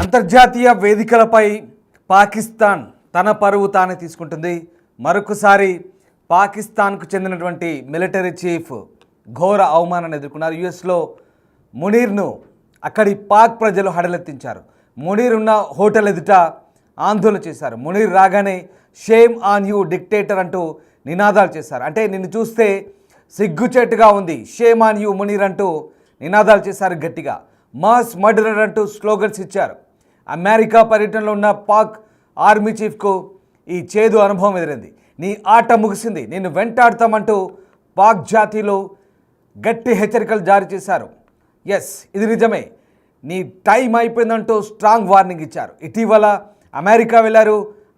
అంతర్జాతీయ వేదికలపై పాకిస్తాన్ తన పరువు తానే తీసుకుంటుంది. మరొకసారి పాకిస్తాన్కు చెందినటువంటి మిలిటరీ చీఫ్ ఘోర అవమానాన్ని ఎదుర్కొన్నారు. యుఎస్లో మునీర్ను అక్కడి పాక్ ప్రజలు హడలెత్తించారు. మునీర్ ఉన్న హోటల్ ఎదుట ఆందోళన చేశారు. మునీర్ రాగానే షేమ్ ఆన్ యూ డిక్టేటర్ అంటూ నినాదాలు చేశారు. అంటే నిన్ను చూస్తే సిగ్గుచేటుగా ఉంది, షేమ్ ఆన్ యూ మునీర్ అంటూ నినాదాలు చేశారు గట్టిగా. మాస్ మర్డరర్ అంటూ స్లోగన్స్ ఇచ్చారు. అమెరికా పర్యటనలో ఉన్న పాక్ ఆర్మీ చీఫ్కు ఈ చేదు అనుభవం ఎదురైంది. నీ ఆట ముగిసింది, నిన్ను వెంటాడతామంటూ పాక్ జాతీయులు గట్టి హెచ్చరికలు జారీ చేశారు. ఎస్, ఇది నిజమే, నీ టైం అయిపోయిందంటూ స్ట్రాంగ్ వార్నింగ్ ఇచ్చారు. ఇటీవల అమెరికా వెళ్ళారు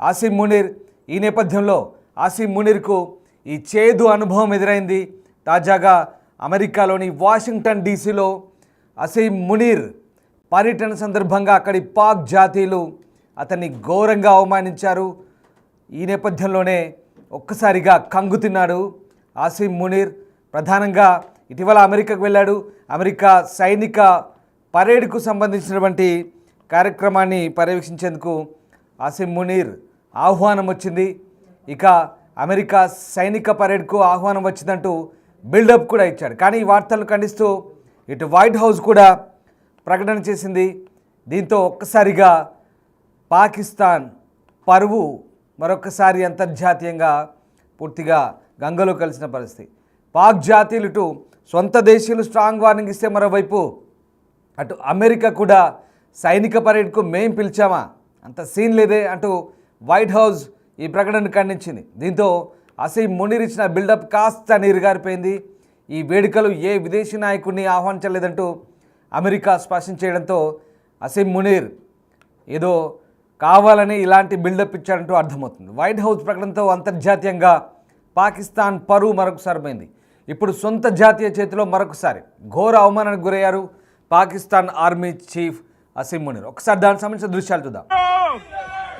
ఆసిమ్ మునీర్. ఈ నేపథ్యంలో ఆసిమ్ మునీర్కు ఈ చేదు అనుభవం ఎదురైంది. తాజాగా అమెరికాలోని వాషింగ్టన్ డీసీలో ఆసిమ్ మునీర్ పర్యటన సందర్భంగా అక్కడి పాక్ జాతీయులు అతన్ని ఘోరంగా అవమానించారు. ఈ నేపథ్యంలోనే ఒక్కసారిగా కంగుతిన్నాడు ఆసిమ్ మునీర్. ప్రధానంగా ఇటీవల అమెరికాకు వెళ్ళాడు. అమెరికా సైనిక పరేడ్కు సంబంధించినటువంటి కార్యక్రమాన్ని పర్యవేక్షించేందుకు ఆసిమ్ మునీర్ ఆహ్వానం వచ్చింది. ఇక అమెరికా సైనిక పరేడ్కు ఆహ్వానం వచ్చిందంటూ బిల్డప్ కూడా ఇచ్చాడు. కానీ ఈ వార్తలను ఖండిస్తూ ఇటు వైట్ హౌస్ కూడా ప్రకటన చేసింది. దీంతో ఒక్కసారిగా పాకిస్తాన్ పరువు మరొకసారి అంతర్జాతీయంగా పూర్తిగా గంగలో కలిసిన పరిస్థితి. పాక్ జాతీయులు ఇటు సొంత దేశీయులు స్ట్రాంగ్ వార్నింగ్ ఇస్తే, మరోవైపు అటు అమెరికా కూడా సైనిక పరేడ్కు మేం పిలిచామా, అంత సీన్ లేదే అంటూ వైట్ హౌస్ ఈ ప్రకటనను ఖండించింది. దీంతో ఆసిమ్ మునీర్ ఇచ్చిన బిల్డప్ కాస్త నీరుగారిపోయింది. ఈ వేడుకలు ఏ విదేశీ నాయకుడిని ఆహ్వానించలేదంటూ అమెరికా స్పష్టం చేయడంతో ఆసిమ్ మునీర్ ఏదో కావాలని ఇలాంటి బిల్డప్ ఇచ్చాడంటూ అర్థమవుతుంది. వైట్ హౌస్ ప్రకటనతో అంతర్జాతీయంగా పాకిస్తాన్ పరువు మరొకసారి పోయింది. ఇప్పుడు సొంత జాతీయ చేతిలో మరొకసారి ఘోర అవమానానికి గురయ్యారు పాకిస్తాన్ ఆర్మీ చీఫ్ ఆసిమ్ మునీర్. ఒకసారి దానికి సంబంధించిన దృశ్యాలు చూద్దాం.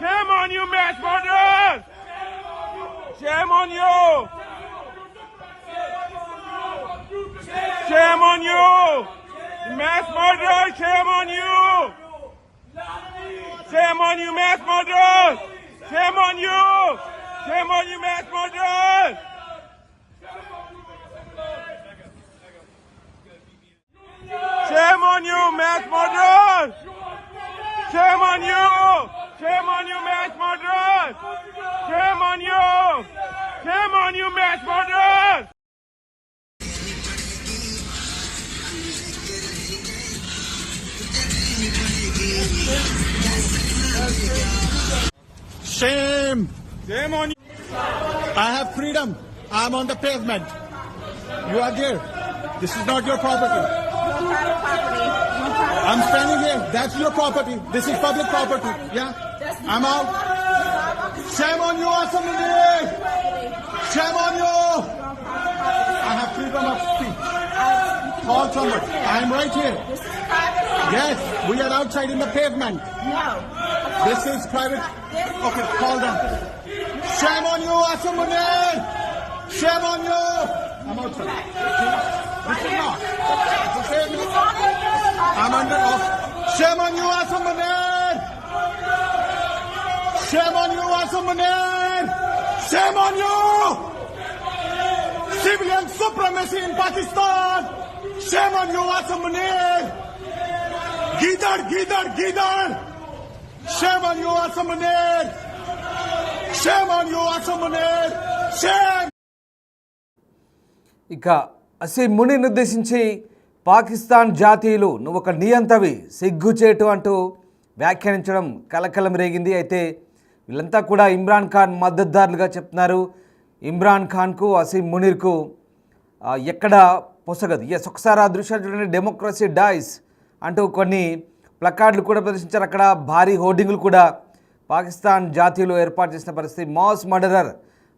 Shame on you, mass murderers! Shame on you! Shame on you! Mass murderers, shame on you! Shame on you, mass murderers! Shame on you! Shame on you, mass murderers! Shame on you, mass murderers! Shame on you! Shame on you, mass murderers! Shame on you! Shame on you, mass murderers! Shame! Shame on you! I have freedom. I am on the pavement. You are there. This is not your property. I'm standing here. That's your property. This is public property. Yeah? I'm out. Shame on you, Asam Munir! Shame on you! I have freedom of speech. Call someone. I'm right here. Yes, we are outside in the pavement. No. This is private. Okay, call them. Shame on you, Asam Munir! Shame on you! I'm outside. This is not. It's a pavement. I'm under off. Shame on you, Asam Munir! Shame on you, Asam Munir! Shame on you! Civilian supremacy in Pakistan! Shame on you, Asam Munir! Gidar, Gidar, Gidar! Shame on you, Asam Munir! Shame on you, Asam Munir! Shame! ఇక ఆసిమ్ మునీర్ను ఉద్దేశించి పాకిస్తాన్ జాతీయులు నువ్వు ఒక నియంతవి, సిగ్గుచేటు అంటూ వ్యాఖ్యానించడం కలకలం రేగింది. అయితే వీళ్ళంతా కూడా ఇమ్రాన్ ఖాన్ మద్దతుదారులుగా చెప్తున్నారు. ఇమ్రాన్ ఖాన్కు ఆసిమ్ మునీర్కు ఎక్కడ పొసగదు. ఎస్, ఒకసారి ఆ దృశ్యాలు చూడండి. డెమోక్రసీ డైస్ అంటూ కొన్ని ప్లకార్డులు కూడా ప్రదర్శించారు. అక్కడ భారీ హోర్డింగులు కూడా పాకిస్తాన్ జాతీయులు ఏర్పాటు చేసిన పరిస్థితి. మాస్ మర్డరర్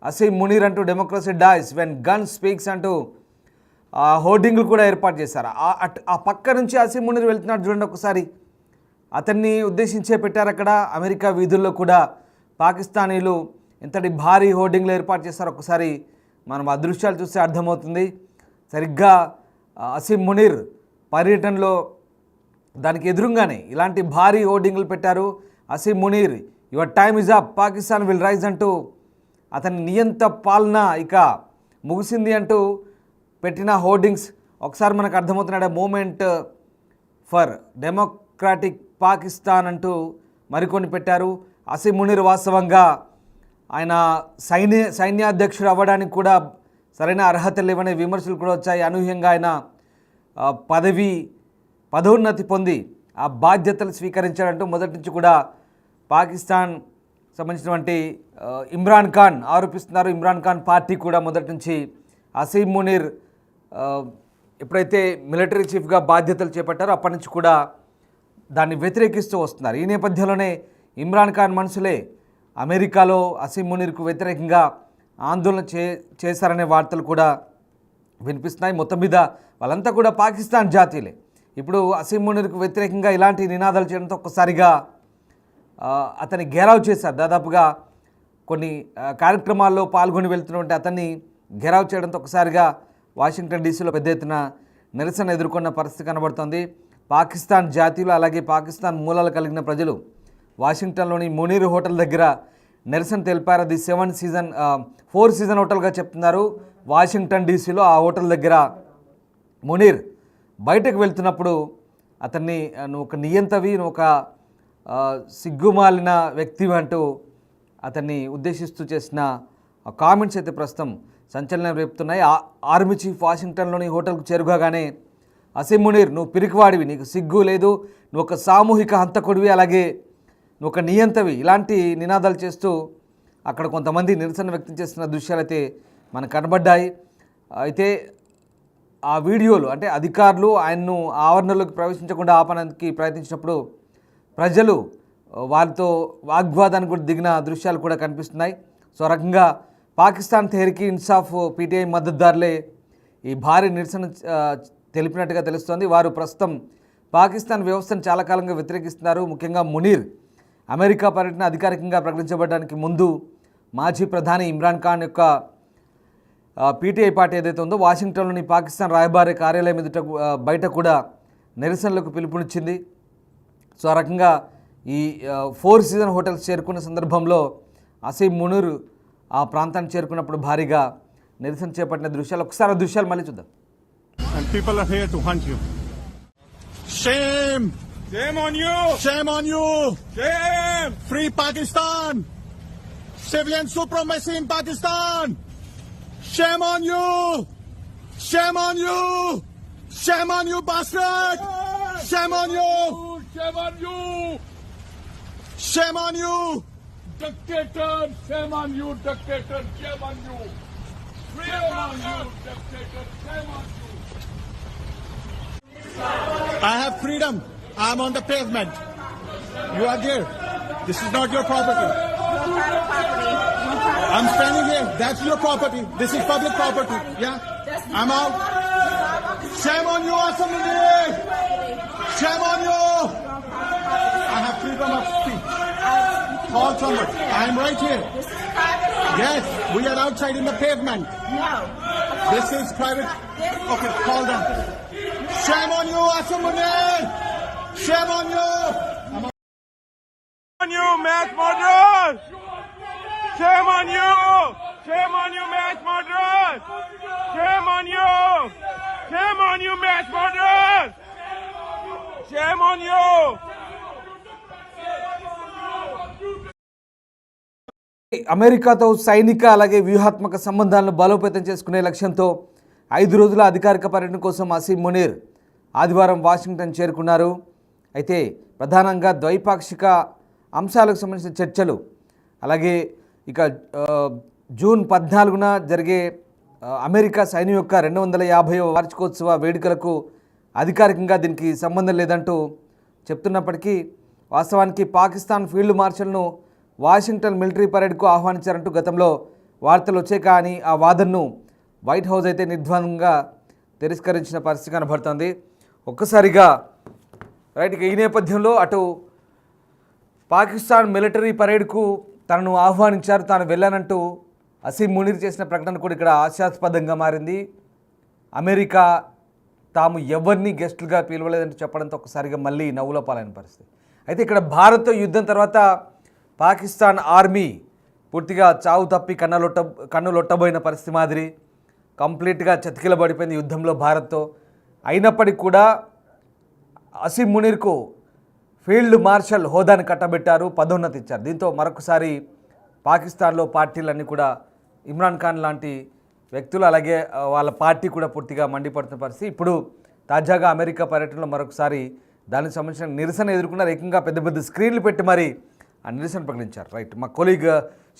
ఆసిమ్ మునీర్ అంటూ democracy dies when gun speaks అంటూ హోర్డింగ్లు కూడా ఏర్పాటు చేశారు. ఆ పక్క నుంచి ఆసిమ్ మునీర్ వెళ్తున్నాడు చూడండి ఒకసారి. అతన్ని ఉద్దేశించే పెట్టారు అక్కడ. అమెరికా వీధుల్లో కూడా పాకిస్తానీలు ఇంతటి భారీ హోర్డింగ్లు ఏర్పాటు చేశారు. ఒకసారి మనం ఆ దృశ్యాలు చూస్తే అర్థమవుతుంది. సరిగ్గా ఆసిమ్ మునీర్ పర్యటనలో దానికి ఎదురుగానే ఇలాంటి భారీ హోర్డింగ్లు పెట్టారు. Asim Munir your time is up, Pakistan will rise అంటూ అతని నియంత పాలన ఇక ముగిసింది అంటూ పెట్టిన హోర్డింగ్స్ ఒకసారి మనకు అర్థమవుతున్నాడు. మూమెంట్ ఫర్ డెమోక్రాటిక్ పాకిస్తాన్ అంటూ మరికొన్ని పెట్టారు. అసీం మునీర్ వాస్తవంగా ఆయన సైన్యాధ్యక్షుడు అవ్వడానికి కూడా సరైన అర్హత లేవనే విమర్శలు కూడా వచ్చాయి. అనూహ్యంగా ఆయన పదోన్నతి పొంది ఆ బాధ్యతలు స్వీకరించాడంటూ మొదటి నుంచి కూడా పాకిస్తాన్ సంబంధించినటువంటి ఇమ్రాన్ ఖాన్ ఆరోపిస్తున్నారు. ఇమ్రాన్ ఖాన్ పార్టీ కూడా మొదటి నుంచి అసీం మునీర్ ఎప్పుడైతే మిలిటరీ చీఫ్గా బాధ్యతలు చేపట్టారో అప్పటి నుంచి కూడా దాన్ని వ్యతిరేకిస్తూ వస్తున్నారు. ఈ నేపథ్యంలోనే ఇమ్రాన్ ఖాన్ మనుషులే అమెరికాలో అసీం మునీర్కు వ్యతిరేకంగా ఆందోళన చేశారనే వార్తలు కూడా వినిపిస్తున్నాయి. మొత్తం మీద వాళ్ళంతా కూడా పాకిస్తాన్ జాతీయులే. ఇప్పుడు అసీం మునీర్కు వ్యతిరేకంగా ఇలాంటి నినాదాలు చేయడంతో ఒక్కసారిగా అతన్ని గెరావ్ చేశారు. దాదాపుగా కొన్ని కార్యక్రమాల్లో పాల్గొని వెళ్తున్నటువంటి అతన్ని గెరావ్ చేయడంతో ఒకసారిగా వాషింగ్టన్ డీసీలో పెద్ద ఎత్తున నిరసన ఎదుర్కొన్న పరిస్థితి కనబడుతోంది. పాకిస్తాన్ జాతీయులు అలాగే పాకిస్తాన్ మూలాలు కలిగిన ప్రజలు వాషింగ్టన్లోని మునీర్ హోటల్ దగ్గర నిరసన తెలిపారు. అది 4 సీజన్ హోటల్గా చెప్తున్నారు వాషింగ్టన్ డీసీలో. ఆ హోటల్ దగ్గర మునీర్ బయటకు వెళ్తున్నప్పుడు అతన్ని నువ్వు ఒక నియంతవి, నువ్వు ఒక సిగ్గుమాలిన వ్యక్తి అంటూ అతన్ని ఉద్దేశిస్తూ చేసిన కామెంట్స్ అయితే ప్రస్తుతం సంచలనం రేపుతున్నాయి. ఆర్మీ చీఫ్ వాషింగ్టన్లోని హోటల్కు చేరుకోగానే అసీం మునీర్ నువ్వు పిరికివాడివి, నీకు సిగ్గు లేదు, నువ్వు ఒక సామూహిక హంతకుడివి, అలాగే నువ్వు ఒక నియంతవి, ఇలాంటి నినాదాలు చేస్తూ అక్కడ కొంతమంది నిరసన వ్యక్తం చేస్తున్న దృశ్యాలు అయితే మనకు కనబడ్డాయి. అయితే ఆ వీడియోలు అంటే అధికారులు ఆయన్ను ఆవరణలోకి ప్రవేశించకుండా ఆపడానికి ప్రయత్నించినప్పుడు ప్రజలు వారితో వాగ్వాదానికి కూడా దిగిన దృశ్యాలు కూడా కనిపిస్తున్నాయి. సో రకంగా పాకిస్తాన్ తెహ్రీక్ ఇన్సాఫ్ పీటీఐ మద్దతుదారులే ఈ భారీ నిరసన తెలిపినట్టుగా తెలుస్తోంది. వారు ప్రస్తుతం పాకిస్తాన్ వ్యవస్థను చాలా కాలంగా వ్యతిరేకిస్తున్నారు. ముఖ్యంగా మునీర్ అమెరికా పర్యటన అధికారికంగా ప్రకటించబడడానికి ముందు మాజీ ప్రధాని ఇమ్రాన్ ఖాన్ యొక్క పీటీఐ పార్టీ ఏదైతే ఉందో వాషింగ్టన్లోని పాకిస్తాన్ రాయబారి కార్యాలయం బయట కూడా నిరసనలకు పిలుపునిచ్చింది. సో ఆ రకంగా ఈ 4 సీజన్ హోటల్స్ చేరుకున్న సందర్భంలో అసీం మునీర్ ఆ ప్రాంతానికి చేరుకున్నప్పుడు భారీగా నిరసన చేపట్టిన దృశ్యాలు ఒకసారి ఆ దృశ్యాలు మళ్ళీ చూద్దాం. And people are here to hunt you. Shame! Shame on you! Shame on you! Shame! Free Pakistan! Civilian supremacy in Pakistan! Shame on you! Shame on you! Shame on you, bastard! Shame on you! Shame on you! Shame on you! Dictator! Shame on you, dictator! Shame on you! Shame on you, dictator! Shame on you! I have freedom. I am on the pavement. You are there. This is not your property. I'm standing here. That's your property. This is public property. Yeah? I'm out. Shame on you, Assembly! Shame on you! I have freedom of speech. Call somebody. I'm right here. Yes, we are outside in the pavement. No. This is private. Okay, call them. Shame on you, Assembly! Shame on you! On you, mass murderers! Shame on you! Shame on you, mass murderers! Shame on you! Shame on you, mass murderers! Shame on you! అమెరికాతో సైనిక అలాగే వ్యూహాత్మక సంబంధాలను బలోపేతం చేసుకునే లక్ష్యంతో 5 రోజుల అధికారిక పర్యటన కోసం అసీం మునీర్ ఆదివారం వాషింగ్టన్ చేరుకున్నారు. అయితే ప్రధానంగా ద్వైపాక్షిక అంశాలకు సంబంధించిన చర్చలు అలాగే ఇక జూన్ 14న జరిగే అమెరికా సైన్యం యొక్క 250వ వార్షికోత్సవ వేడుకలకు అధికారికంగా దీనికి సంబంధం లేదంటూ చెప్తున్నప్పటికీ వాస్తవానికి పాకిస్తాన్ ఫీల్డ్ మార్షల్ను వాషింగ్టన్ మిలిటరీ పరేడ్కు ఆహ్వానించారంటూ గతంలో వార్తలు వచ్చాయి. కానీ ఆ వాదనను వైట్ హౌస్ అయితే నిర్ద్వందంగా తిరస్కరించిన పరిస్థితి కనబడుతుంది. ఒక్కసారిగా రైట్ ఈ నేపథ్యంలో అటు పాకిస్తాన్ మిలిటరీ పరేడ్కు తనను ఆహ్వానించారు, తాను వెళ్ళానంటూ అసీం మునీర్ చేసిన ప్రకటన కూడా ఇక్కడ హాస్యాస్పదంగా మారింది. అమెరికా తాము ఎవరిని గెస్టులుగా పిలవలేదంటూ చెప్పడంతో ఒక్కసారిగా మళ్ళీ నవ్వులో పాలైన పరిస్థితి. అయితే ఇక్కడ భారత్తో యుద్ధం తర్వాత పాకిస్తాన్ ఆర్మీ పూర్తిగా చావు తప్పి కన్నులొట్టబోయిన పరిస్థితి మాదిరి కంప్లీట్గా చతికిలబడిపోయింది యుద్ధంలో భారత్తో. అయినప్పటికీ కూడా అసీం మునీర్కు ఫీల్డ్ మార్షల్ హోదాను కట్టబెట్టారు, పదోన్నతి ఇచ్చారు. దీంతో మరొకసారి పాకిస్తాన్లో పార్టీలన్నీ కూడా ఇమ్రాన్ ఖాన్ లాంటి వ్యక్తులు అలాగే వాళ్ళ పార్టీ కూడా పూర్తిగా మండిపడుతున్న పరిస్థితి. ఇప్పుడు తాజాగా అమెరికా పర్యటనలో మరొకసారి దానికి సంబంధించిన నిరసన ఎదుర్కొన్నారు. ఏకంగా పెద్ద పెద్ద స్క్రీన్లు పెట్టి మరి ఆ నిరసన ప్రకటించారు. రైట్, మా కొలీగ్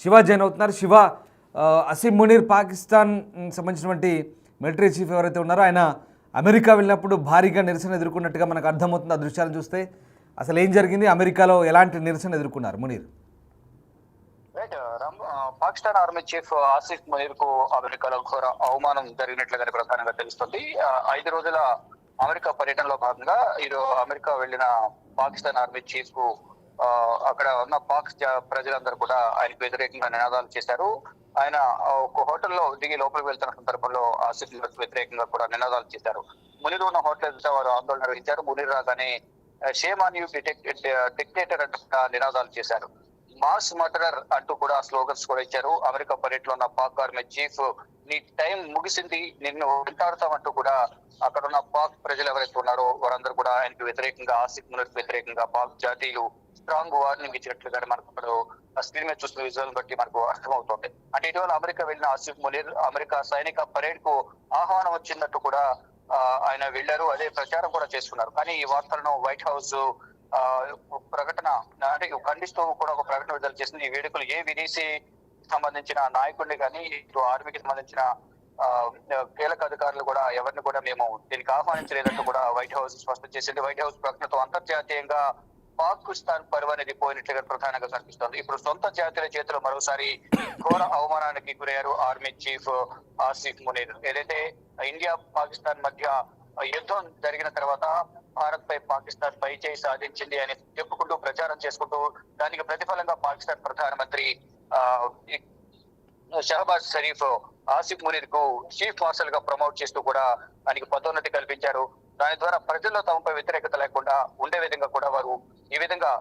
శివ జాయిన్ అవుతున్నారు. శివ, అసీం మునీర్ పాకిస్తాన్ సంబంధించినటువంటి మిలిటరీ చీఫ్ ఎవరైతే ఉన్నారో ఆయన అమెరికా వెళ్ళినప్పుడు భారీగా నిరసన ఎదుర్కొన్నట్టుగా మనకు అర్థమవుతుంది. ఆ దృశ్యాలను చూస్తే అసలు ఏం జరిగింది, అమెరికాలో ఎలాంటి నిరసన ఎదుర్కొన్నారు మునీర్? పాకిస్తాన్ ఆర్మీ చీఫ్ ఆసిఫ్ మునీర్ కు అమెరికాలో ఘోర అవమానం జరిగినట్లుగానే ప్రధానంగా తెలుస్తుంది. 5 రోజుల అమెరికా పర్యటనలో భాగంగా ఈరోజు అమెరికా వెళ్లిన పాకిస్తాన్ ఆర్మీ చీఫ్ కు అక్కడ ఉన్న పాక్ ప్రజలందరూ కూడా ఆయనకు వ్యతిరేకంగా నినాదాలు చేశారు. ఆయన ఒక హోటల్లో దిగి లోపలికి వెళ్తున్న సందర్భంలో ఆసిఫ్ వ్యతిరేకంగా కూడా నినాదాలు చేశారు. మునీర్ ఉన్న హోటల్ ఎదుట వారు ఆందోళన నిర్వహించారు. మునీర్ రాగానే షేమ్ ఆన్ యూ డిక్టేటర్ అంటూ నినాదాలు చేశారు. మాస్ మర్డరర్ అంటూ కూడా స్లోగన్స్ కూడా ఇచ్చారు. అమెరికా పర్యటనలో ఉన్న పాక్ ఆర్మీ చీఫ్ నీ టైం ముగిసింది, నిన్ను వెంటాడుతామంటూ కూడా అక్కడ ఉన్న పాక్ ప్రజలు ఎవరైతే ఉన్నారో వారందరూ కూడా ఆయనకు వ్యతిరేకంగా, ఆసిఫ్ మునీర్ వ్యతిరేకంగా పాక్ జాతీయులు స్ట్రాంగ్ వార్నింగ్ ఇచ్చినట్లుగా మనకు ఇప్పుడు స్క్రీన్ మీద చూస్తున్న విజువల్ బట్టి మనకు అర్థమవుతుంది. అంటే ఇటీవల అమెరికా వెళ్ళిన ఆసిఫ్ మునీర్ అమెరికా సైనిక పరేడ్ కు ఆహ్వానం వచ్చిందట్టు కూడా ఆయన వెళ్లారు. అదే ప్రచారం కూడా చేసుకున్నారు. కానీ ఈ వార్తలను వైట్ హౌస్ ప్రకటన అంటే ఖండిస్తూ కూడా ఒక ప్రకటన విడుదల చేసింది. ఈ వేడుకలు ఏ విదేశీ సంబంధించిన నాయకుడిని కానీ ఇటు ఆర్మీకి సంబంధించిన కీలక అధికారులు కూడా ఎవరిని కూడా మేము దీనికి ఆహ్వానించలేదంటూ కూడా వైట్ హౌస్ స్పష్టం చేసింది. వైట్ హౌస్ ప్రకటనతో అంతర్జాతీయంగా పాకిస్తాన్ పరువు అనేది పోయినట్లుగా ప్రధానంగా కనిపిస్తోంది. ఇప్పుడు సొంత జాతీయుల చేతిలో మరోసారి ఘోర అవమానానికి గురయ్యారు ఆర్మీ చీఫ్ ఆసిఫ్ మునీర్. ఏదైతే ఇండియా పాకిస్తాన్ మధ్య యుద్ధం జరిగిన తర్వాత భారత్ పై పాకిస్తాన్ పై చేయి సాధించింది అని చెప్పుకుంటూ ప్రచారం చేసుకుంటూ దానికి ప్రతిఫలంగా పాకిస్తాన్ ప్రధానమంత్రి షహబాజ్ షరీఫ్ ఆసిఫ్ మునీర్ కు చీఫ్ మార్షల్ గా ప్రమోట్ చేస్తూ కూడా ఆయనకి పదోన్నతి కల్పించారు. దాని ద్వారా ప్రజల్లో తమపై వ్యతిరేకత లేకుండా ఉండే విధంగా కూడా వారు ఈ విధంగా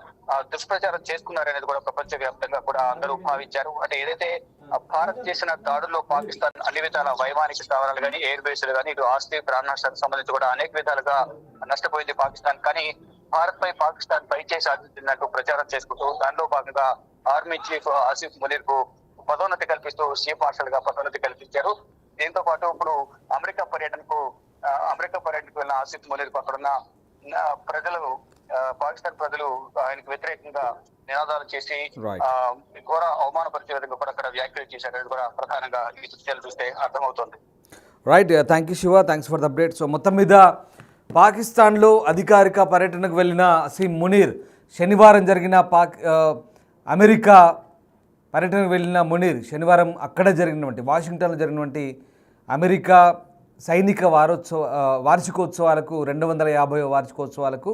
దుష్ప్రచారం చేసుకున్నారనేది కూడా ప్రపంచ వ్యాప్తంగా కూడా అందరూ భావించారు. అంటే ఏదైతే భారత్ చేసిన దాడుల్లో పాకిస్తాన్ అన్ని విధాల వైమానిక స్థావరాలు కానీ, ఎయిర్ బేస్లు కానీ, ఇటు ఆస్తి ప్రాణనష్టానికి సంబంధించి కూడా అనేక విధాలుగా నష్టపోయింది పాకిస్తాన్. కానీ భారత్ పై పాకిస్తాన్ పై చేసి సాధించినట్టు ప్రచారం చేసుకుంటూ దానిలో భాగంగా ఆర్మీ చీఫ్ ఆసిఫ్ మునీర్ కు పదోన్నతి కల్పిస్తూ చీఫ్ మార్షల్ గా పదోన్నతి కల్పించారు. దీంతో పాటు ఇప్పుడు అమెరికా పర్యటనకు వెళ్ళిన ఆసిఫ్ మునీర్ కు అక్కడున్న ప్రజలు, పాకిస్తాన్ ప్రజలు ఆయనకు వ్యతిరేకంగా నినాదాలు చేసి ఘోర అవమానపరిచే విధంగా కూడా అక్కడ వ్యాఖ్యలు చేశారు. అది కూడా ప్రధానంగా ఈ దృశ్యాలు చూస్తే అర్థమవుతుంది. Right, thank you Shiva, thanks for the update. So మొత్తం మీద పాకిస్తాన్లో అధికారిక పర్యటనకు వెళ్ళిన అసీం మునీర్, శనివారం జరిగిన అమెరికా పర్యటనకు వెళ్ళిన మునీర్ శనివారం అక్కడ జరిగినటువంటి వాషింగ్టన్లో జరిగినటువంటి అమెరికా సైనిక వార్షికోత్సవాలకు 250వ వార్షికోత్సవాలకు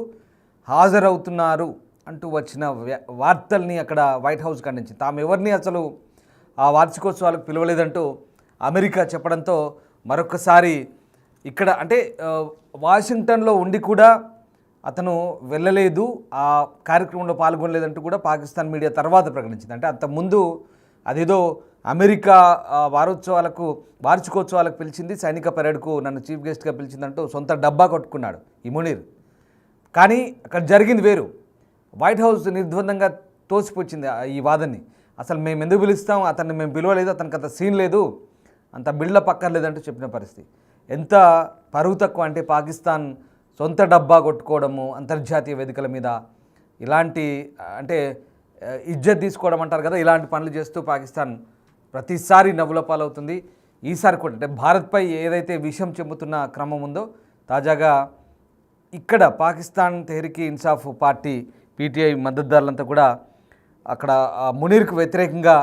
హాజరవుతున్నారు అంటూ వచ్చిన వార్తల్ని అక్కడ వైట్ హౌస్ ఖండించింది. తాము ఎవరిని అసలు ఆ వార్షికోత్సవాలకు పిలవలేదంటూ అమెరికా చెప్పడంతో మరొకసారి ఇక్కడ అంటే వాషింగ్టన్లో ఉండి కూడా అతను వెళ్ళలేదు, ఆ కార్యక్రమంలో పాల్గొనలేదంటూ కూడా పాకిస్తాన్ మీడియా తర్వాత ప్రకటించింది. అంటే అంతకుముందు అదేదో అమెరికా వార్షికోత్సవాలకు పిలిచింది, సైనిక పరేడ్కు నన్ను చీఫ్ గెస్ట్గా పిలిచిందంటూ సొంత డబ్బా కొట్టుకున్నాడు ఈ మునీర్. కానీ అక్కడ జరిగింది వేరు. వైట్ హౌస్ నిర్ద్వందంగా తోసిపుచ్చింది ఈ వాదనని. అసలు మేము ఎందుకు పిలుస్తాం, అతన్ని మేము పిలవలేదు, అతనికి అంత సీన్ లేదు, అంత బిల్డప్ అక్కర్లేదంటూ చెప్పిన పరిస్థితి. ఎంత పరువు తక్కువ అంటే పాకిస్తాన్ సొంత డబ్బా కొట్టుకోవడము, అంతర్జాతీయ వేదికల మీద ఇలాంటి అంటే ఇజ్జత్ తీసుకోవడం అంటారు కదా, ఇలాంటి పనులు చేస్తూ పాకిస్తాన్ ప్రతిసారి నవ్వుల పాలవుతుంది. ఈసారి కూడా అంటే భారత్పై ఏదైతే విషయం చెబుతున్న క్రమం ఉందో తాజాగా ఇక్కడ పాకిస్తాన్ తెహ్రీక్ ఇన్సాఫ్ పార్టీ పీటీఐ మద్దతుదారులంతా కూడా అక్కడ మునీర్కు వ్యతిరేకంగా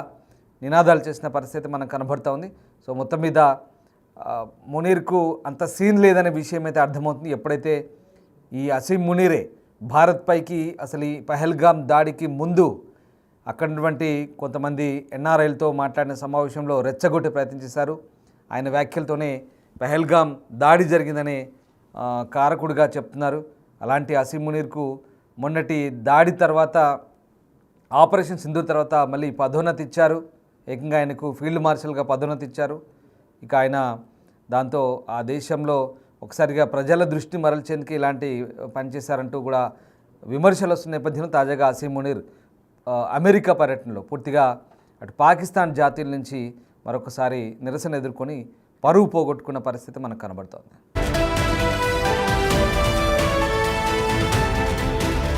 నినాదాలు చేసిన పరిస్థితి మనకు కనబడుతూ ఉంది. సో మొత్తం మీద మునీర్కు అంత సీన్ లేదనే విషయం అయితే అర్థమవుతుంది. ఎప్పుడైతే ఈ అసీం మునీరే భారత్పైకి అసలు ఈ పహల్గామ్ దాడికి ముందు అక్కడున్నటువంటి కొంతమంది ఎన్ఆర్ఐలతో మాట్లాడిన సమావేశంలో రెచ్చగొట్టే ప్రయత్నం చేశారు. ఆయన వ్యాఖ్యలతోనే పహల్గామ్ దాడి జరిగిందనే కారకుడిగా చెప్తున్నారు. అలాంటి అసీం మునీర్కు మొన్నటి దాడి తర్వాత, ఆపరేషన్ సింధూర్ తర్వాత మళ్ళీ పదోన్నతి ఇచ్చారు. ఏకంగా ఆయనకు ఫీల్డ్ మార్షల్గా పదోన్నతి ఇచ్చారు. ఇక ఆయన దాంతో ఆ దేశంలో ఒకసారిగా ప్రజల దృష్టి మరల్చేందుకు ఇలాంటి పనిచేశారంటూ కూడా విమర్శలు వస్తున్న నేపథ్యంలో తాజాగా అసీం మునీర్ అమెరికా పర్యటనలో పూర్తిగా అటు పాకిస్తాన్ జాతీయుల నుంచి మరొకసారి నిరసన ఎదుర్కొని పరువు పోగొట్టుకున్న పరిస్థితి మనకు కనబడుతోంది.